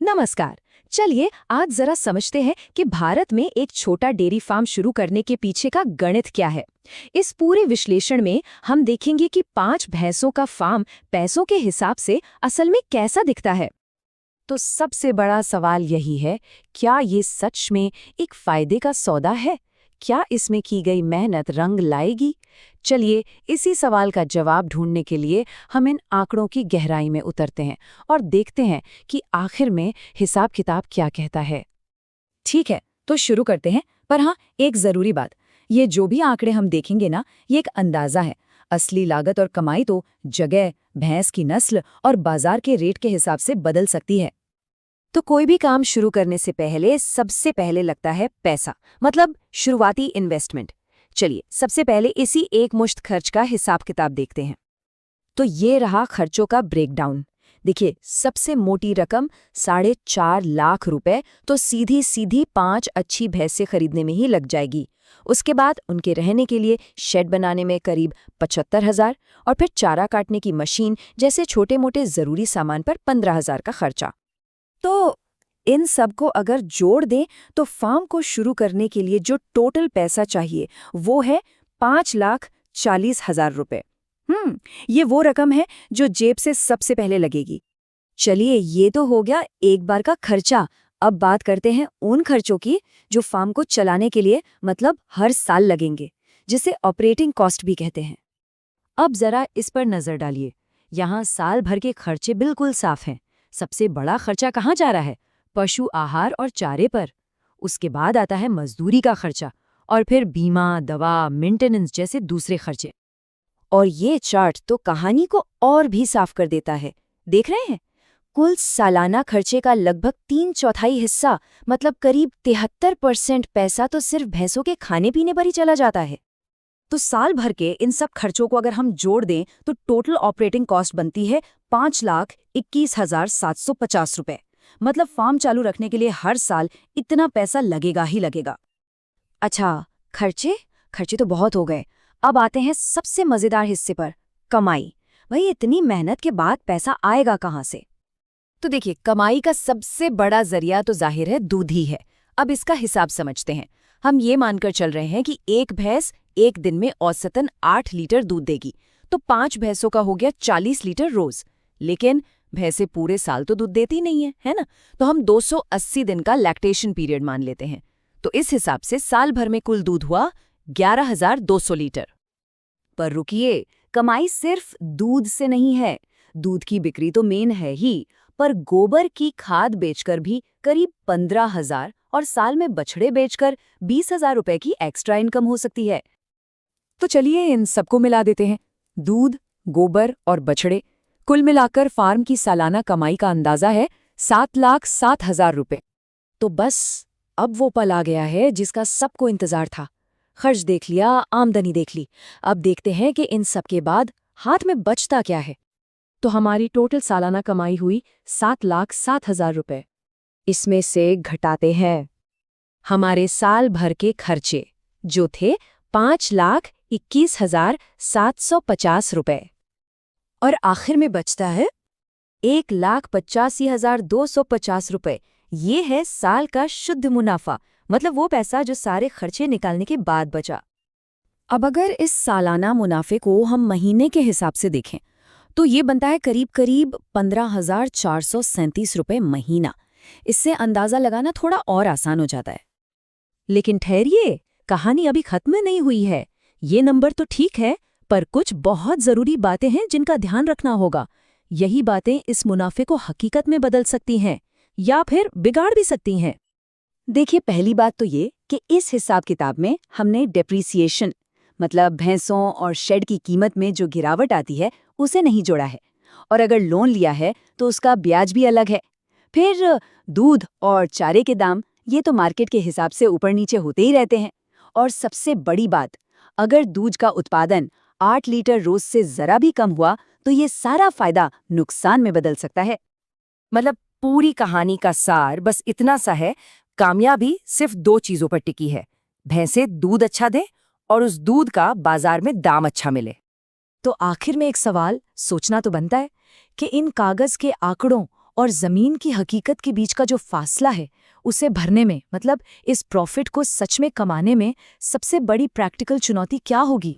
नमस्कार। चलिए आज जरा समझते हैं कि भारत में एक छोटा डेयरी फार्म शुरू करने के पीछे का गणित क्या है। इस पूरे विश्लेषण में हम देखेंगे कि 5 भैंसों का फार्म पैसों के हिसाब से असल में कैसा दिखता है। तो सबसे बड़ा सवाल यही है, क्या ये सच में एक फायदे का सौदा है? क्या इसमें की गई मेहनत रंग लाएगी? चलिए इसी सवाल का जवाब ढूंढने के लिए हम इन आंकड़ों की गहराई में उतरते हैं और देखते हैं कि आखिर में हिसाब किताब क्या कहता है। ठीक है, तो शुरू करते हैं। पर हाँ, एक जरूरी बात, ये जो भी आंकड़े हम देखेंगे ना, ये एक अंदाजा है। असली लागत और कमाई तो जगह, भैंस की नस्ल और बाजार के रेट के हिसाब से बदल सकती है। तो कोई भी काम शुरू करने से पहले सबसे पहले लगता है पैसा, मतलब शुरुआती इन्वेस्टमेंट। चलिए सबसे पहले इसी एक मुश्त खर्च का हिसाब किताब देखते हैं। तो ये रहा खर्चों का ब्रेकडाउन। देखिए सबसे मोटी रकम 4.5 लाख रुपए तो सीधी सीधी 5 अच्छी भैंसें खरीदने में ही लग जाएगी। उसके बाद उनके रहने के लिए शेड बनाने में करीब 75,000 और फिर चारा काटने की मशीन जैसे छोटे मोटे जरूरी सामान पर 15,000 का खर्चा। तो इन सब को अगर जोड़ दें तो फार्म को शुरू करने के लिए जो टोटल पैसा चाहिए वो है 5,40,000 रुपए। ये वो रकम है जो जेब से सबसे पहले लगेगी। चलिए ये तो हो गया एक बार का खर्चा। अब बात करते हैं उन खर्चों की जो फार्म को चलाने के लिए मतलब हर साल लगेंगे, जिसे ऑपरेटिंग कॉस्ट भी कहते हैं। अब जरा इस पर नजर डालिए। यहाँ साल भर के खर्चे बिल्कुल साफ हैं। सबसे बड़ा खर्चा कहाँ जा रहा है? पशु आहार और चारे पर। उसके बाद आता है मजदूरी का खर्चा और फिर बीमा, दवा, मेंटेनेंस जैसे दूसरे खर्चे। और ये चार्ट तो कहानी को और भी साफ कर देता है। देख रहे हैं, कुल सालाना खर्चे का लगभग 3/4 हिस्सा मतलब करीब 73% पैसा तो सिर्फ भैंसों के खाने पीने पर ही चला जाता है। तो साल भर के इन सब खर्चों को अगर हम जोड़ दें तो टोटल ऑपरेटिंग कॉस्ट बनती है 5,21,750 रुपए। मतलब फार्म चालू रखने के लिए हर साल इतना पैसा लगेगा ही लगेगा। अच्छा, खर्चे तो बहुत हो गए। अब आते हैं सबसे मजेदार हिस्से पर, कमाई। भाई इतनी मेहनत के बाद पैसा आएगा कहाँ से? तो देखिए कमाई का सबसे बड़ा जरिया तो जाहिर है दूध ही है। अब इसका हिसाब समझते हैं। हम ये मानकर चल रहे हैं कि एक भैंस एक दिन में औसतन 8 लीटर दूध देगी, तो 5 भैंसों का हो गया 40 लीटर रोज। लेकिन भैंसें पूरे साल तो दूध देती नहीं है ना? तो हम 280 दिन का लैक्टेशन पीरियड मान लेते हैं। तो इस हिसाब से साल भर में कुल दूध हुआ 11,200 लीटर। पर रुकिए, कमाई सिर्फ दूध से नहीं है। दूध की बिक्री तो मेन है ही, पर गोबर की खाद बेचकर भी करीब 15,000 और साल में बछड़े बेचकर 20,000 रुपए की एक्स्ट्रा इनकम हो सकती है। तो चलिए इन सबको मिला देते हैं, दूध, गोबर और बछड़े। कुल मिलाकर फार्म की सालाना कमाई का अंदाजा है 7,07,000 रुपए। तो बस अब वो पल आ गया है जिसका सबको इंतजार था। खर्च देख लिया, आमदनी देख ली। अब देखते हैं कि इन सब के बाद हाथ में बचता क्या है। तो हमारी टोटल सालाना कमाई हुई 7,07,000 रुपए। इसमें से घटाते हैं हमारे साल भर के खर्चे जो थे 5,21,750 रुपए। और आखिर में बचता है 1,85,250 रुपए। ये है साल का शुद्ध मुनाफा, मतलब वो पैसा जो सारे खर्चे निकालने के बाद बचा। अब अगर इस सालाना मुनाफे को हम महीने के हिसाब से देखें तो ये बनता है करीब करीब 15,437 रुपए महीना। इससे अंदाजा लगाना थोड़ा और आसान हो जाता है। लेकिन ठहरिए, कहानी अभी खत्म नहीं हुई है। ये नंबर तो ठीक है, पर कुछ बहुत जरूरी बातें हैं जिनका ध्यान रखना होगा। यही बातें इस मुनाफे को हकीकत में बदल सकती हैं या फिर बिगाड़ भी सकती हैं। देखिए पहली बात तो ये कि इस हिसाब किताब में हमने डेप्रिसिएशन मतलब भैंसों और शेड की कीमत में जो गिरावट आती है उसे नहीं जोड़ा है। और अगर लोन लिया है तो उसका ब्याज भी अलग है। फिर दूध और चारे के दाम, ये तो मार्केट के हिसाब से ऊपर नीचे होते ही रहते हैं। और सबसे बड़ी बात, अगर दूध का उत्पादन 8 लीटर रोज से जरा भी कम हुआ तो ये सारा फायदा नुकसान में बदल सकता है। मतलब पूरी कहानी का सार बस इतना सा है, कामयाबी सिर्फ 2 चीजों पर टिकी है, भैंसें दूध अच्छा दें और उस दूध का बाजार में दाम अच्छा मिले। तो आखिर में एक सवाल सोचना तो बनता है कि इन कागज के आंकड़ों और ज़मीन की हकीकत के बीच का जो फासला है उसे भरने में, मतलब इस प्रॉफिट को सच में कमाने में सबसे बड़ी प्रैक्टिकल चुनौती क्या होगी?